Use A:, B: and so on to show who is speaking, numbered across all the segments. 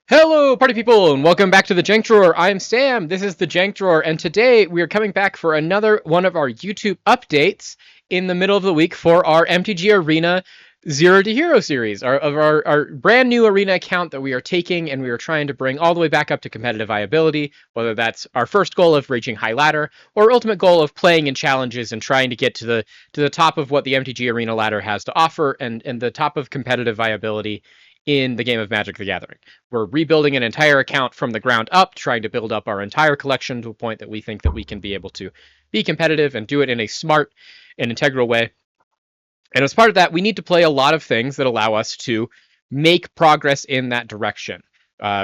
A: Hello, party people, and welcome back to the Jank Drawer. I'm Sam. This is the Jank Drawer, and today we are coming back for another one of our YouTube updates in the middle of the week for our MTG Arena Zero to Hero series, our brand new Arena account that we are taking and we are trying to bring all the way back up to competitive viability, whether that's our first goal of reaching high ladder or ultimate goal of playing in challenges and trying to get to the top of what the MTG Arena ladder has to offer and the top of competitive viability in the game of Magic the Gathering. We're rebuilding an entire account from the ground up, trying to build up our entire collection to a point that we think that we can be able to be competitive and do it in a smart and integral way. And as part of that, we need to play a lot of things that allow us to make progress in that direction.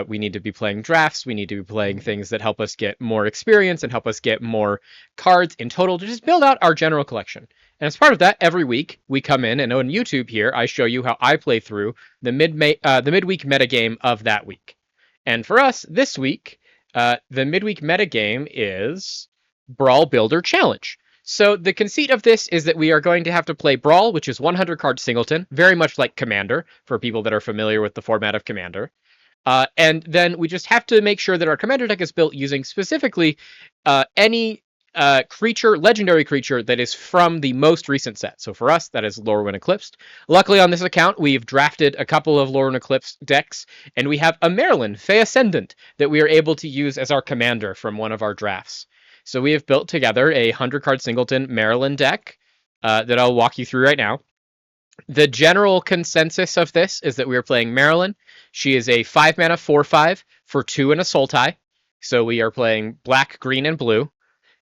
A: We need to be playing drafts. We need to be playing things that help us get more experience and help us get more cards in total to just build out our general collection. And as part of that, every week we come in and on YouTube here, I show you how I play through the midweek metagame of that week. And for us this week, the midweek metagame is Brawl Builder Challenge. So the conceit of this is that we are going to have to play Brawl, which is 100 card singleton, very much like Commander, for people that are familiar with the format of Commander. And then we just have to make sure that our Commander deck is built using specifically any legendary creature that is from the most recent set. So for us, that is Lorwyn Eclipsed. Luckily on this account, we've drafted a couple of Lorwyn Eclipsed decks, and we have a Marilyn, Fey Ascendant, that we are able to use as our commander from one of our drafts. So we have built together a 100-card singleton Marilyn deck that I'll walk you through right now. The general consensus of this is that we are playing Marilyn. She is a 5-mana 4/5 for 2 and a Sultai. So we are playing black, green, and blue.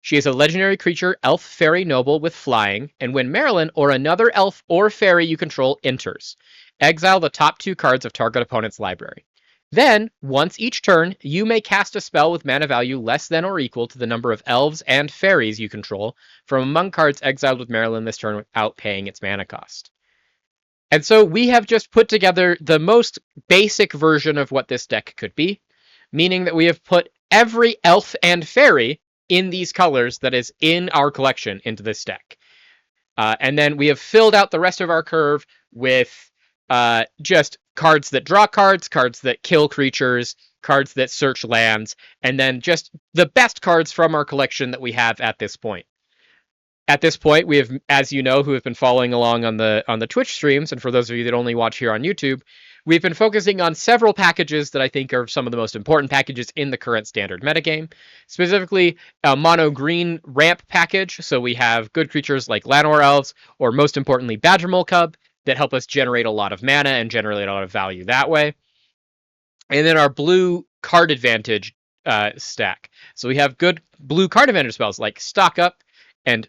A: She is a legendary creature, elf, fairy, noble with flying, and when Marilyn or another elf or fairy you control enters, exile the top 2 cards of target opponent's library. Then, once each turn, you may cast a spell with mana value less than or equal to the number of elves and fairies you control from among cards exiled with Marilyn this turn without paying its mana cost. And so we have just put together the most basic version of what this deck could be, meaning that we have put every elf and fairy in these colors that is in our collection into this deck. And then we have filled out the rest of our curve with just cards that draw cards, cards that kill creatures, cards that search lands, and then just the best cards from our collection that we have at this point. At this point, we have, as you know, who have been following along on the Twitch streams, and for those of you that only watch here on YouTube, we've been focusing on several packages that I think are some of the most important packages in the current standard metagame. Specifically, a mono green ramp package, so we have good creatures like Llanowar Elves, or most importantly, Badgermole Cub, that help us generate a lot of mana and generate a lot of value that way. And then our blue card advantage stack. So we have good blue card advantage spells like Stock Up, and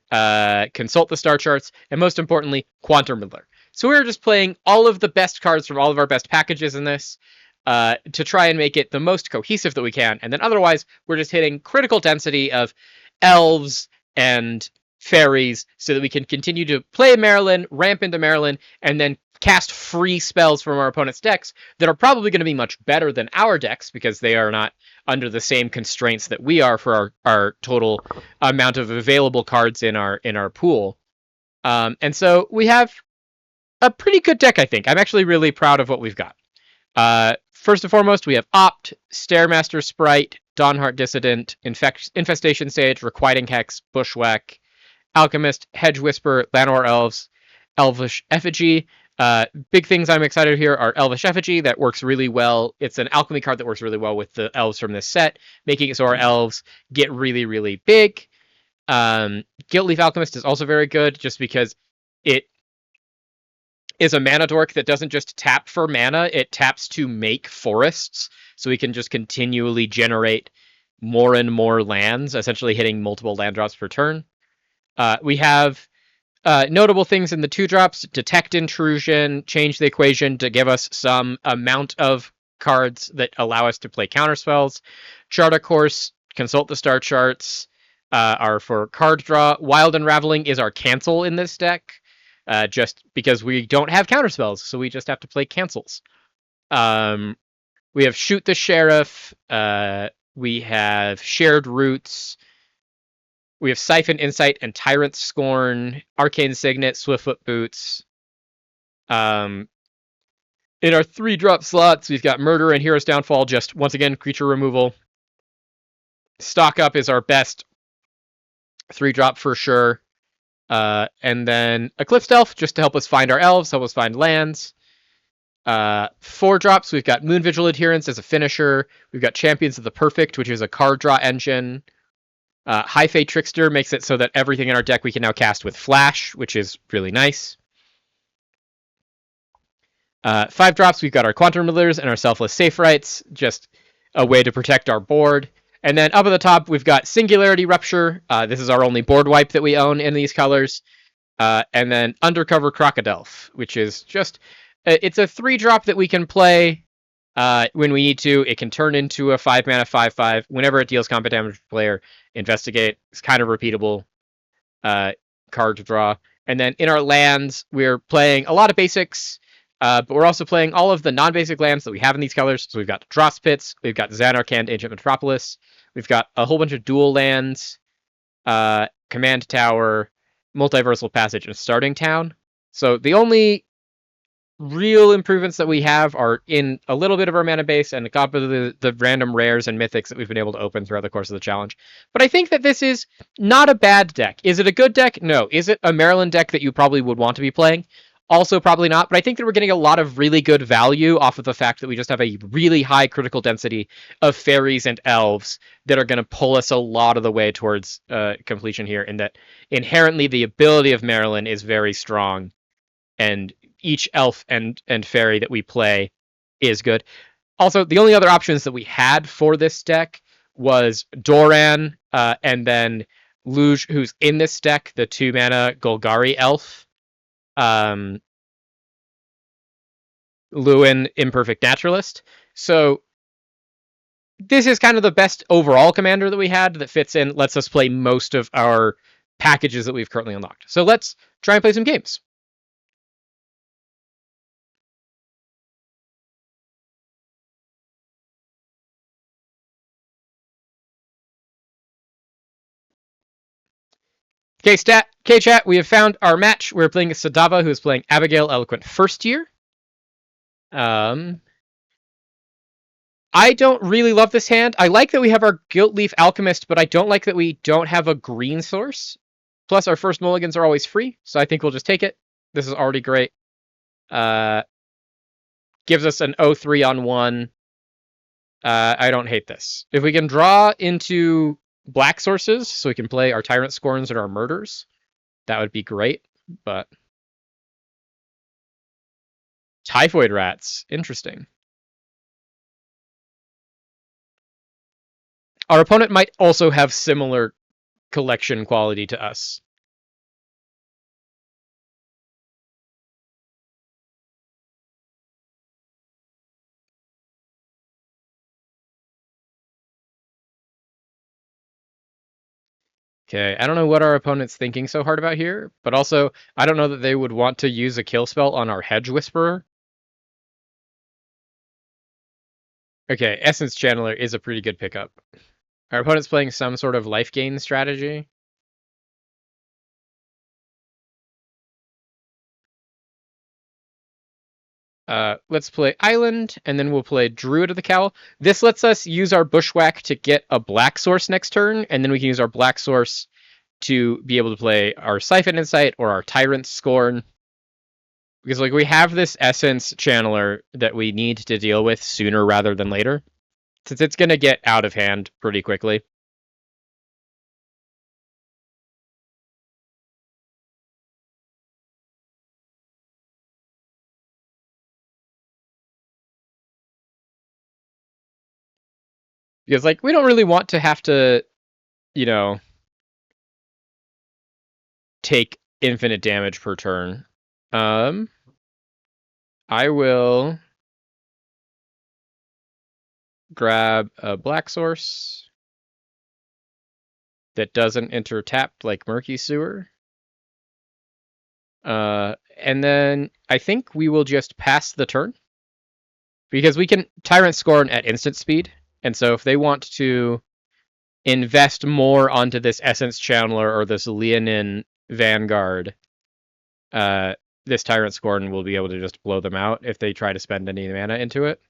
A: Consult the Star Charts, and most importantly, Quantum Riddler. So we're just playing all of the best cards from all of our best packages in this to try and make it the most cohesive that we can, and then otherwise, we're just hitting critical density of elves and fairies so that we can continue to play Marilyn, ramp into Marilyn, and then cast free spells from our opponent's decks that are probably going to be much better than our decks because they are not under the same constraints that we are for our total amount of available cards in our pool. And so we have a pretty good deck, I think. I'm actually really proud of what we've got. First and foremost, we have Opt, Stairmaster Sprite, Dawnheart Dissident, Infestation Sage, Requiting Hex, Bushwhack, Alchemist, Hedge Whisper, Llanowar Elves, Elvish Effigy. Big things I'm excited here are Elvish Effigy, that works really well. It's an alchemy card that works really well with the elves from this set, making it so our elves get really, really big. Guiltleaf Alchemist is also very good, just because it is a mana dork that doesn't just tap for mana, it taps to make forests, so we can just continually generate more and more lands, essentially hitting multiple land drops per turn. We have notable things in the 2-drops: Detect Intrusion, Change the Equation to give us some amount of cards that allow us to play counterspells. Chart a Course, Consult the Star Charts are for card draw. Wild Unraveling is our cancel in this deck, just because we don't have counterspells, so we just have to play cancels. We have Shoot the Sheriff. We have Shared Roots. We have Siphon Insight and Tyrant Scorn, Arcane Signet, Swiftfoot Boots. In our 3-drop slots, we've got Murder and Hero's Downfall, just once again creature removal. Stock Up is our best 3-drop for sure. And then Eclipsed Elf, just to help us find our elves, help us find lands. 4 drops, we've got Moon Vigil Adherence as a finisher. We've got Champions of the Perfect, which is a card draw engine. High Fate Trickster makes it so that everything in our deck we can now cast with Flash, which is really nice. 5 drops, we've got our Quantum Millers and our Selfless Safe Rights, just a way to protect our board. And then up at the top, we've got Singularity Rupture. This is our only board wipe that we own in these colors. And then Undercover Crocodile, which is just... It's a 3-drop that we can play when we need to. It can turn into a 5-mana 5/5 whenever it deals combat damage to player. Investigate. It's kind of repeatable card to draw. And then in our lands, we're playing a lot of basics, but we're also playing all of the non-basic lands that we have in these colors. So we've got Dross Pits, we've got Xanarkand, Ancient Metropolis, we've got a whole bunch of dual lands, Command Tower, Multiversal Passage, and Starting Town. So the only real improvements that we have are in a little bit of our mana base and a couple of the random rares and mythics that we've been able to open throughout the course of the challenge. But I think that this is not a bad deck. Is it a good deck? No. Is it a Maryland deck that you probably would want to be playing? Also probably not, but I think that we're getting a lot of really good value off of the fact that we just have a really high critical density of fairies and elves that are going to pull us a lot of the way towards completion here, and that inherently the ability of Maryland is very strong, and each elf and fairy that we play is good. Also, the only other options that we had for this deck was Doran, and then Luge, who's in this deck, the 2-mana Golgari elf. Lewin, Imperfect Naturalist. So this is kind of the best overall commander that we had that fits in, lets us play most of our packages that we've currently unlocked. So let's try and play some games. Okay, chat, we have found our match. We're playing Sadava, who is playing Abigail Eloquent First Year. I don't really love this hand. I like that we have our Gilt-Leaf Alchemist, but I don't like that we don't have a green source. Plus, our first mulligans are always free, so I think we'll just take it. This is already great. Gives us an 0/3 on 1. I don't hate this. If we can draw into black sources, so we can play our Tyrant Scorns and our Murders, that would be great, but... Typhoid Rats. Interesting. Our opponent might also have similar collection quality to us. Okay, I don't know what our opponent's thinking so hard about here, but also, I don't know that they would want to use a kill spell on our Hedge Whisperer. Okay, Essence Channeler is a pretty good pickup. Our opponent's playing some sort of life gain strategy. Let's play Island, and then we'll play Druid of the Cowl. This lets us use our Bushwhack to get a black source next turn, and then we can use our black source to be able to play our Siphon Insight or our Tyrant Scorn. Because like we have this Essence Channeler that we need to deal with sooner rather than later, since it's going to get out of hand pretty quickly. Because like we don't really want to have to, you know, take infinite damage per turn. I will grab a black source that doesn't enter tapped like Murky Sewer. And then I think we will just pass the turn. Because we can Tyrant Scorn at instant speed. And so if they want to invest more onto this Essence Channeler or this Leonin Vanguard, this Tyrant Scorn will be able to just blow them out if they try to spend any mana into it.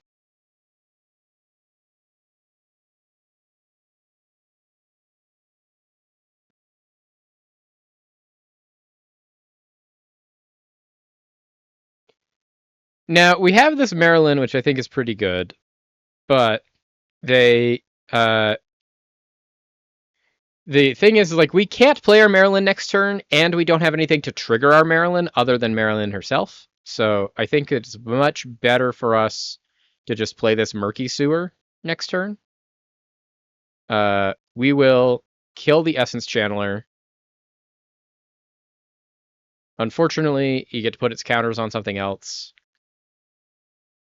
A: Now, we have this Marilyn, which I think is pretty good, but they... the thing is, like, we can't play our Marilyn next turn, and we don't have anything to trigger our Marilyn other than Marilyn herself. So I think it's much better for us to just play this Murky Sewer next turn. We will kill the Essence Channeler. Unfortunately, you get to put its counters on something else.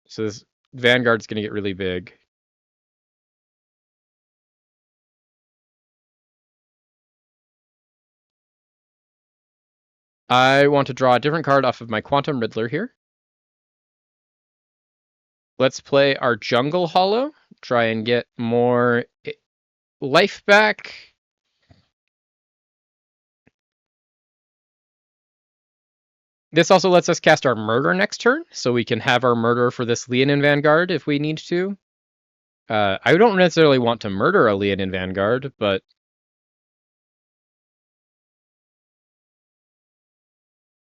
A: So this Vanguard's going to get really big. I want to draw a different card off of my Quantum Riddler here. Let's play our Jungle Hollow. Try and get more life back. This also lets us cast our Murder next turn, so we can have our Murder for this Leonin Vanguard if we need to. I don't necessarily want to murder a Leonin Vanguard, but...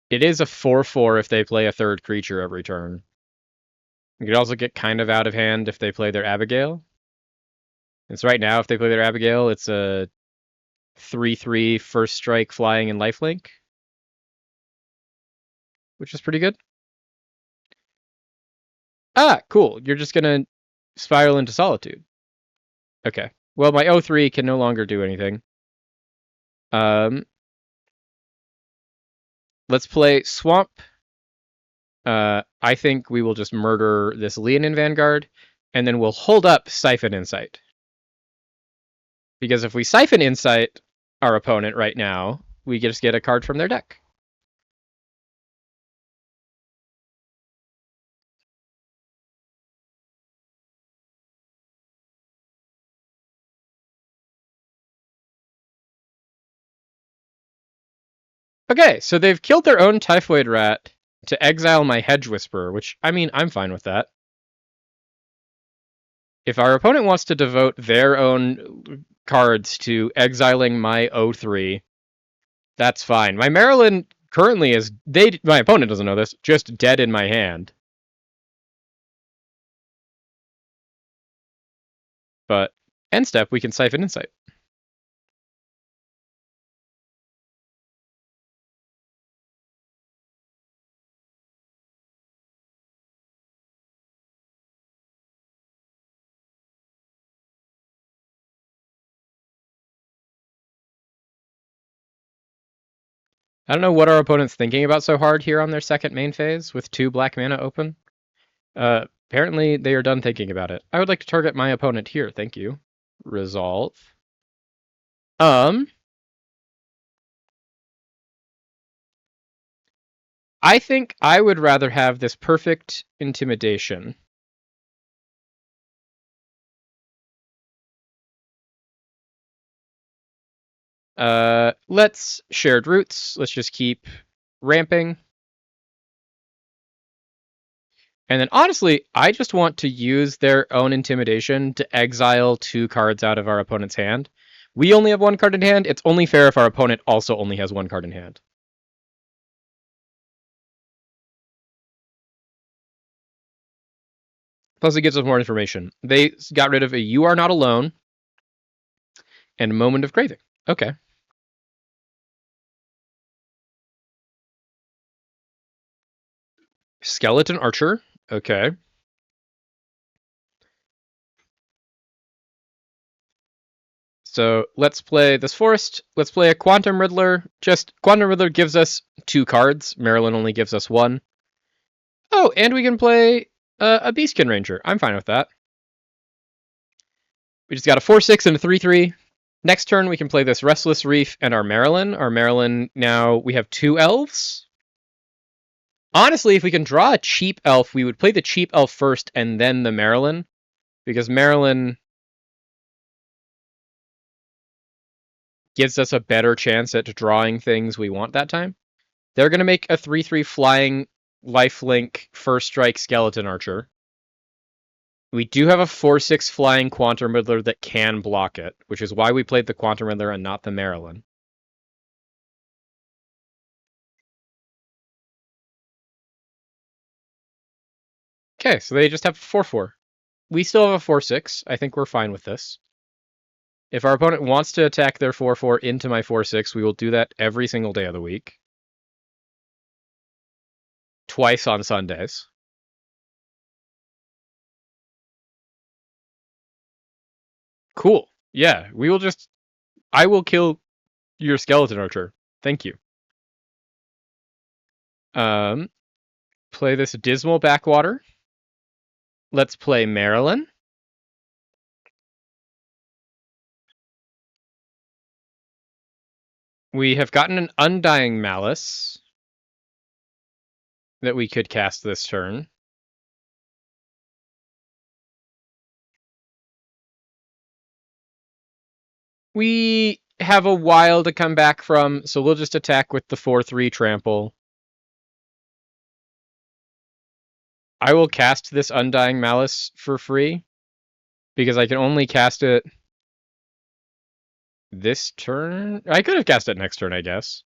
A: it is a 4/4 if they play a third creature every turn. You could also get kind of out of hand if they play their Abigail. And so right now, if they play their Abigail, it's a 3/3 first strike flying and lifelink, which is pretty good. Ah, cool. You're just going to spiral into Solitude. Okay. Well, my 0/3 can no longer do anything. Let's play Swamp. I think we will just murder this Leonin Vanguard, and then we'll hold up Siphon Insight. Because if we Siphon Insight our opponent right now, we just get a card from their deck. Okay, so they've killed their own Typhoid Rat to exile my Hedge Whisperer, which, I mean, I'm fine with that. If our opponent wants to devote their own cards to exiling my 0/3, that's fine. My Marilyn currently is, my opponent doesn't know this, just dead in my hand. But end step, we can Siphon Insight. I don't know what our opponent's thinking about so hard here on their second main phase with 2 black mana open. Apparently, they are done thinking about it. I would like to target my opponent here, thank you. Resolve. I think I would rather have this perfect intimidation. Let's shared roots. Let's just keep ramping. And then honestly, I just want to use their own intimidation to exile 2 cards out of our opponent's hand. We only have 1 card in hand. It's only fair if our opponent also only has 1 card in hand. Plus, it gives us more information. They got rid of a You Are Not Alone and Moment of Craving. Okay. Skeleton Archer. Okay. So let's play this forest. Let's play a Quantum Riddler. Just Quantum Riddler gives us 2 cards. Marilyn only gives us 1. Oh, and we can play a Beastkin Ranger. I'm fine with that. We just got a 4/6 and a 3/3. Next turn, we can play this Restless Reef and our Marilyn. Our Marilyn, now we have 2 elves. Honestly, if we can draw a cheap elf, we would play the cheap elf first and then the Marilyn. Because Marilyn gives us a better chance at drawing things we want that time. They're going to make a 3/3 flying lifelink first strike skeleton archer. We do have a 4/6 flying Quantum Riddler that can block it, which is why we played the Quantum Riddler and not the Marilyn. Okay, so they just have a 4/4. We still have a 4/6. I think we're fine with this. If our opponent wants to attack their 4/4 into my 4/6, we will do that every single day of the week. Twice on Sundays. Cool. Yeah, we will just... I will kill your skeleton archer. Thank you. Play this Dismal Backwater. Let's play Marilyn. We have gotten an Undying Malice that we could cast this turn. We have a while to come back from, so we'll just attack with the 4/3 trample. I will cast this Undying Malice for free, because I can only cast it this turn. I could have cast it next turn, I guess.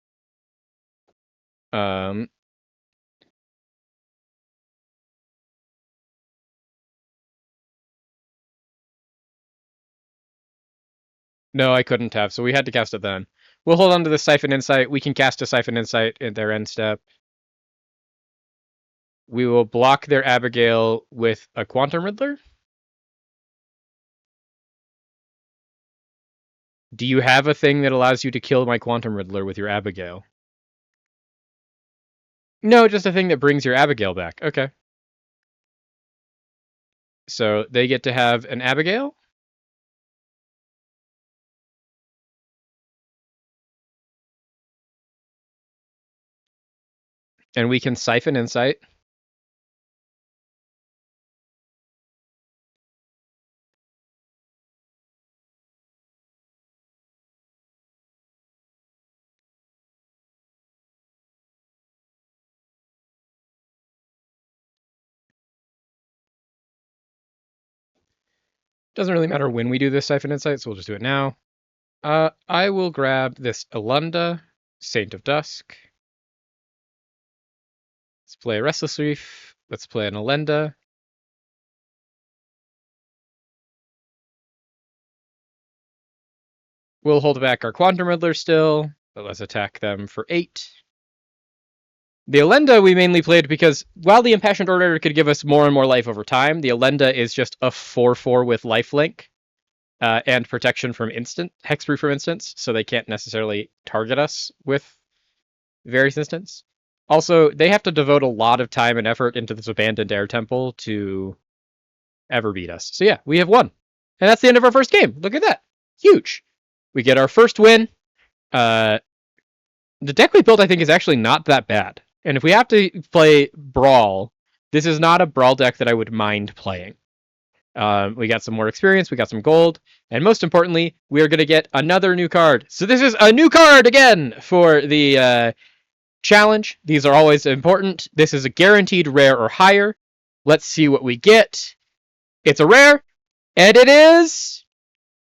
A: No, I couldn't have, so we had to cast it then. We'll hold on to the Siphon Insight. We can cast a Siphon Insight at their end step. We will block their Abigail with a Quantum Riddler. Do you have a thing that allows you to kill my Quantum Riddler with your Abigail? No, just a thing that brings your Abigail back. Okay. So they get to have an Abigail. And we can Siphon Insight. Doesn't really matter when we do this Siphon Insight, so we'll just do it now. I will grab this Elunda, Saint of Dusk. Let's play Restless Reef. Let's play an Elenda. We'll hold back our Quantum Riddler still, but let's attack them for 8. The Elenda we mainly played because while the Impassioned Orator could give us more and more life over time, the Elenda is just a 4/4 with lifelink and protection from hexproof from instants, so they can't necessarily target us with various instants. Also, they have to devote a lot of time and effort into this Abandoned Air Temple to ever beat us. So yeah, we have won. And that's the end of our first game. Look at that. Huge. We get our first win. The deck we built, I think, is actually not that bad. And if we have to play Brawl, this is not a Brawl deck that I would mind playing. We got some more experience, we got some gold, and most importantly, we are going to get another new card. So this is a new card again for the challenge. These are always important. This is a guaranteed rare or higher. Let's see what we get. It's a rare, and it is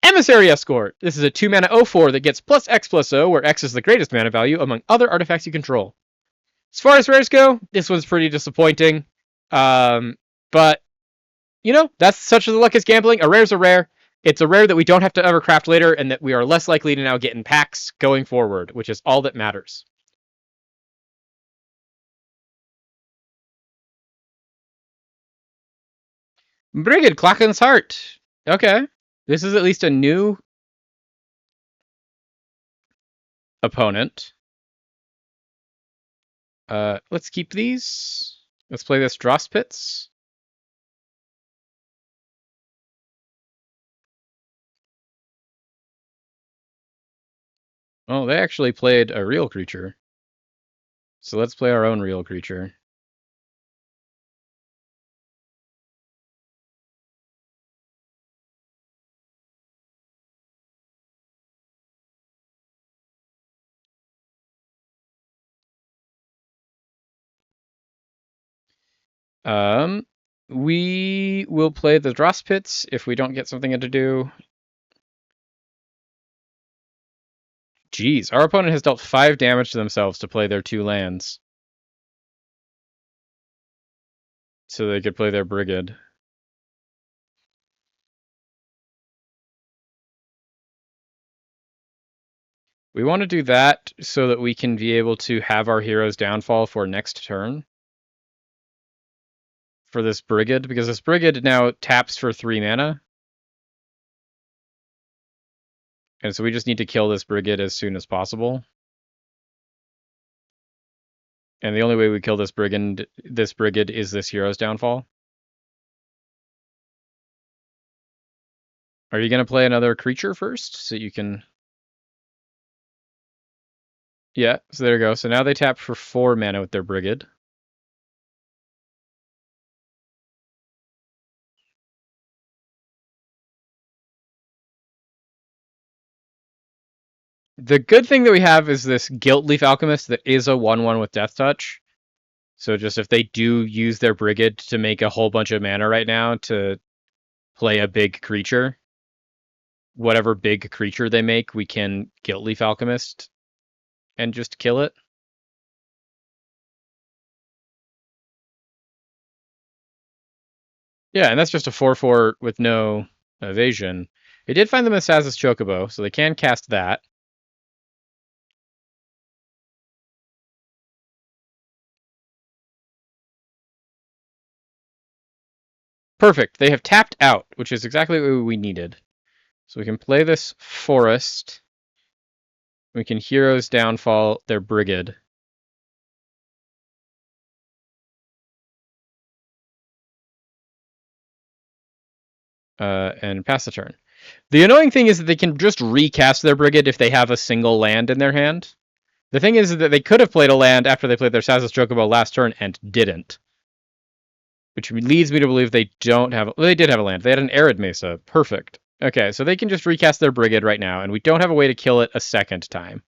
A: Emissary Escort. This is a 2-mana 0/4 that gets +X/+0, where X is the greatest mana value among other artifacts you control. As far as rares go, this one's pretty disappointing. But, you know, that's such as the luck is gambling. A rare's a rare. It's a rare that we don't have to ever craft later, and that we are less likely to now get in packs going forward, which is all that matters. Brigid, Klaken's Heart. Okay. This is at least a new opponent. Let's keep these. Let's play this Dross Pits. Oh, they actually played a real creature. So let's play our own real creature. We will play the Dross Pits if we don't get something to do. Jeez, our opponent has dealt 5 damage to themselves to play their 2 lands. So they could play their Brigade. We want to do that so that we can be able to have our hero's downfall for next turn. For this Brigade, because this Brigade now taps for 3 mana. And so we just need to kill this Brigade as soon as possible. And the only way we kill this Brigade is this hero's downfall. Are you going to play another creature first so you can... Yeah, so there you go. So now they tap for 4 mana with their Brigade. The good thing that we have is this Guilt Leaf Alchemist that is a 1/1 with Death Touch. So just if they do use their Brigade to make a whole bunch of mana right now to play a big creature, whatever big creature they make, we can Guilt Leaf Alchemist and just kill it. Yeah, and that's just a 4/4 with no evasion. They did find the Mistaz's Chocobo, so they can cast that. Perfect. They have tapped out, which is exactly what we needed. So we can play this Forest. We can Hero's Downfall their Brigade. And pass the turn. The annoying thing is that they can just recast their Brigade if they have a single land in their hand. The thing is that they could have played a land after they played their Saz's Chocobo last turn and didn't. Which leads me to believe they don't have... Well, they did have a land. They had an Arid Mesa. Perfect. Okay, so they can just recast their Brigade right now, and we don't have a way to kill it a second time.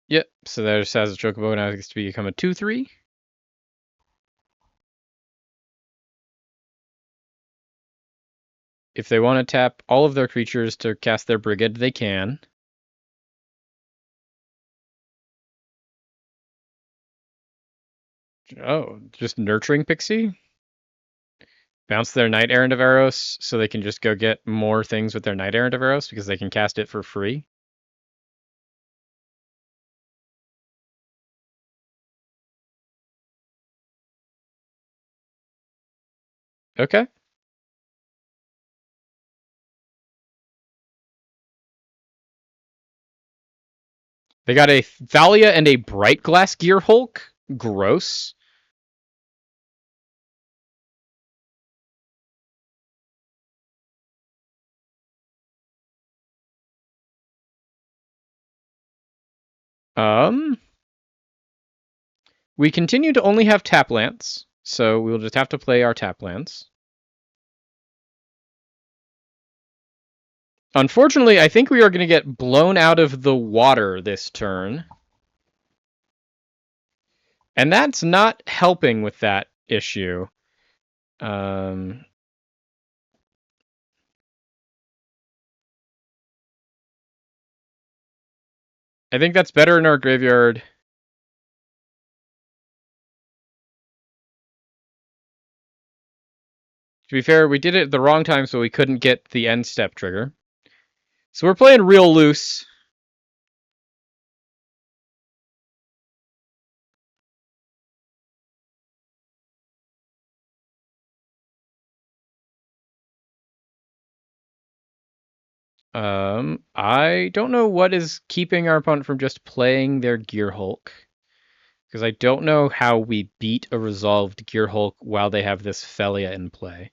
A: Yep, so there's Saz's Chocobo now gets to become a 2/3. If they want to tap all of their creatures to cast their Brigade, they can. Oh, just Nurturing Pixie? Bounce their Knight Errant of Eros so they can just go get more things with their Knight Errant of Eros because they can cast it for free. Okay. They got a Thalia and a Bright Glass Gear Hulk. Gross. We continue to only have tap lands, so we'll just have to play our tap lands. Unfortunately, I think we are going to get blown out of the water this turn. And that's not helping with that issue. I think that's better in our graveyard. To be fair, we did it at the wrong time, so we couldn't get the end step trigger. So we're playing real loose. I don't know what is keeping our opponent from just playing their Gear Hulk. Because I don't know how we beat a resolved Gear Hulk while they have this Thalia in play.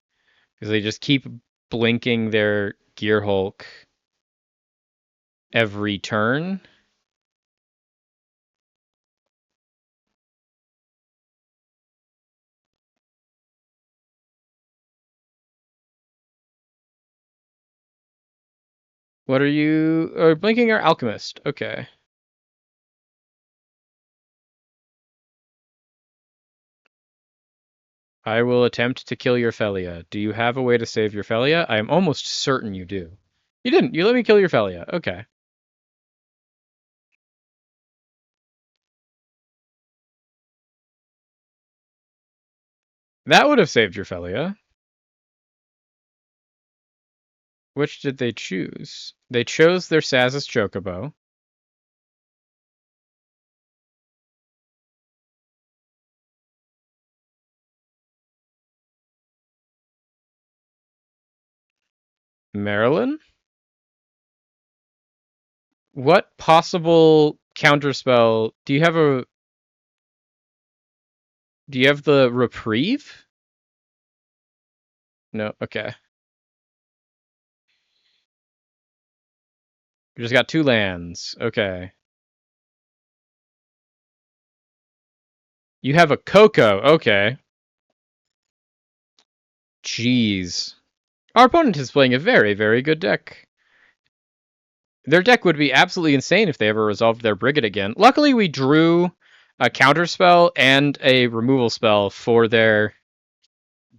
A: Because they just keep blinking their Gear Hulk every turn. What are you... blinking our alchemist. Okay. I will attempt to kill your Felia. Do you have a way to save your Felia? I am almost certain you do. You didn't. You let me kill your Felia. Okay. That would have saved your Felia. Which did they choose? They chose their Saz's Chocobo. Marilyn? What possible counterspell... Do you have the Reprieve? No, okay. You just got 2 lands. Okay. You have a Coco. Okay. Jeez. Our opponent is playing a very, very good deck. Their deck would be absolutely insane if they ever resolved their Brigade again. Luckily, we drew a counterspell and a removal spell for their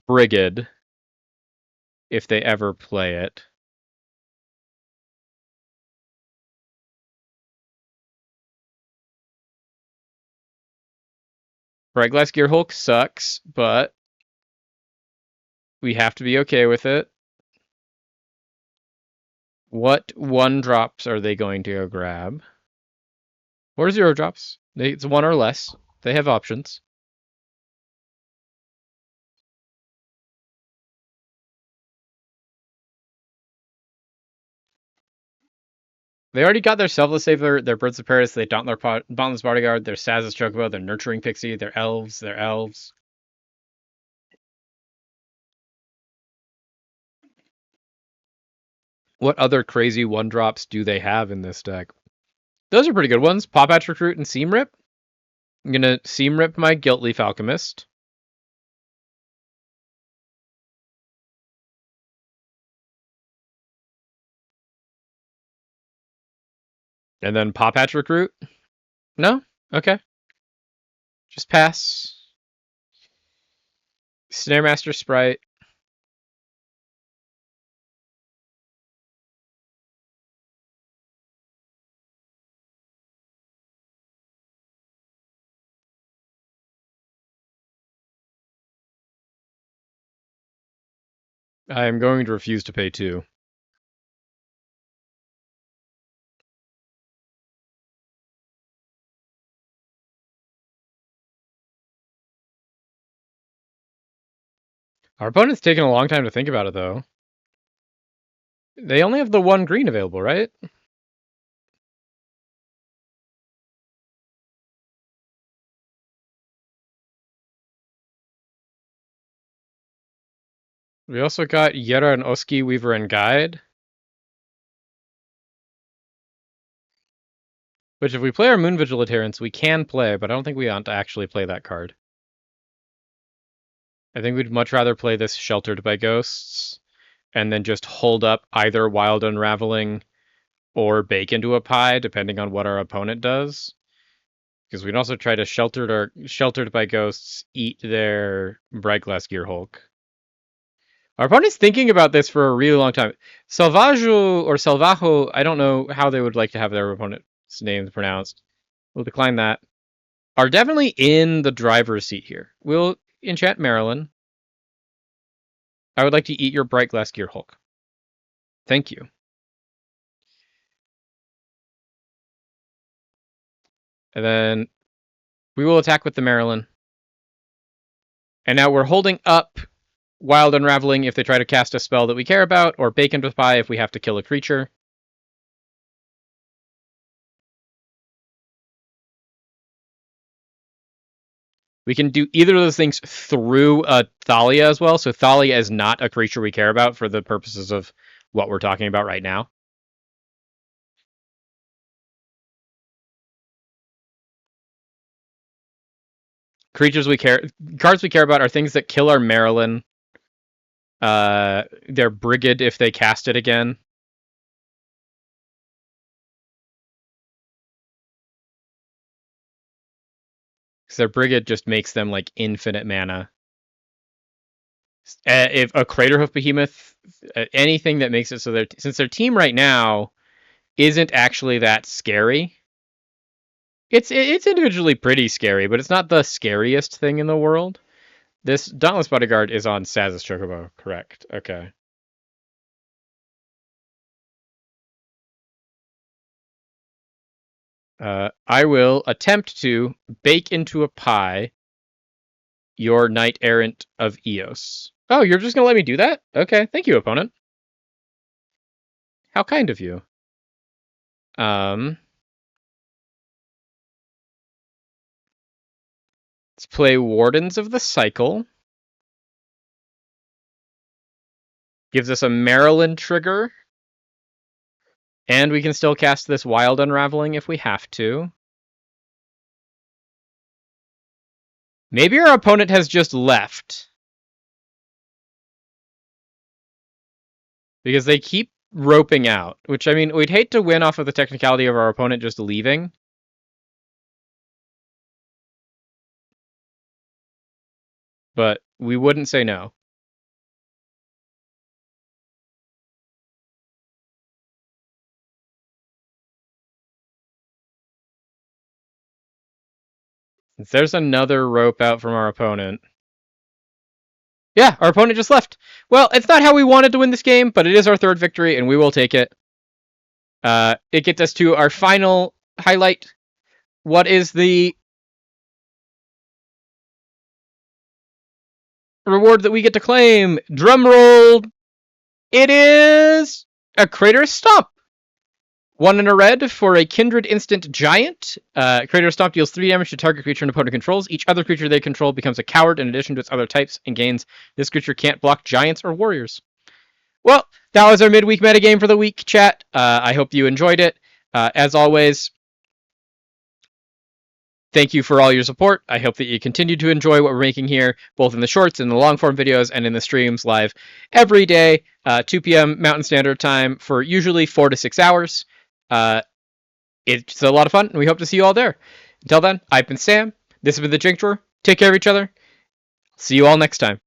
A: Brigade if they ever play it. Bright Glass Gear Hulk sucks, but we have to be okay with it. What 1-drops are they going to go grab? Or 0-drops? It's 1 or less. They have options. They already got their Selfless Saver, their Birds of Paradise, their Dauntless Bodyguard, their Saz's Chocobo, their Nurturing Pixie, their Elves, What other crazy 1-drops do they have in this deck? Those are pretty good ones. Pop Patch Recruit and Seam Rip. I'm going to Seam Rip my Guiltleaf Alchemist. And then Pop Patch Recruit? No? Okay. Just pass. Snaremaster Sprite. I am going to refuse to pay 2. Our opponent's taking a long time to think about it, though. They only have the 1 green available, right? We also got Yera and Oski, Weaver, and Guide. Which, if we play our Moon Vigil Adherents, we can play, but I don't think we want to actually play that card. I think we'd much rather play this Sheltered by Ghosts, and then just hold up either Wild Unraveling or Bake into a Pie, depending on what our opponent does. Because we'd also try to Sheltered by Ghosts eat their Bright Glass Gear Hulk. Our opponent's thinking about this for a really long time. Salvajo or Salvajo, I don't know how they would like to have their opponent's names pronounced. We'll decline that. Are definitely in the driver's seat here. We'll enchant Marilyn. I would like to eat your Bright Glass Gear Hulk. Thank you. And then we will attack with the Marilyn. And now we're holding up Wild Unraveling if they try to cast a spell that we care about, or Bake into Pie if we have to kill a creature. We can do either of those things through Thalia as well. So Thalia is not a creature we care about for the purposes of what we're talking about right now. Cards we care about are things that kill our Marilyn. Their Brigade if they cast it again. Because their Brigade just makes them like infinite mana. If a Craterhoof Behemoth, anything that makes it so that since their team right now isn't actually that scary, it's individually pretty scary, but it's not the scariest thing in the world. This Dauntless Bodyguard is on Saz's Chocobo, correct? Okay. I will attempt to bake into a pie your Knight Errant of Eos. Oh, you're just gonna let me do that? Okay, thank you, opponent. How kind of you. Let's play Wardens of the Cycle. Gives us a Maryland trigger. And we can still cast this Wild Unraveling if we have to. Maybe our opponent has just left. Because they keep roping out. Which, I mean, we'd hate to win off of the technicality of our opponent just leaving. But we wouldn't say no. Since there's another rope out from our opponent. Yeah, our opponent just left. Well, it's not how we wanted to win this game, but it is our third victory, and we will take it. It gets us to our final highlight. What is the reward that we get to claim? Drum roll. It is a Crater Stomp. 1 in a red for a Kindred Instant Giant. Crater Stomp deals 3 damage to target creature an opponent controls. Each other creature they control becomes a coward in addition to its other types and gains. This creature can't block giants or warriors. Well, that was our midweek metagame for the week, chat. I hope you enjoyed it. As always, thank you for all your support. I hope that you continue to enjoy what we're making here, both in the shorts and the long form videos and in the streams live every day, 2 p.m. Mountain Standard Time for usually 4 to 6 hours. It's a lot of fun, and we hope to see you all there. Until then, I've been Sam. This has been the Jink Drawer. Take care of each other. See you all next time.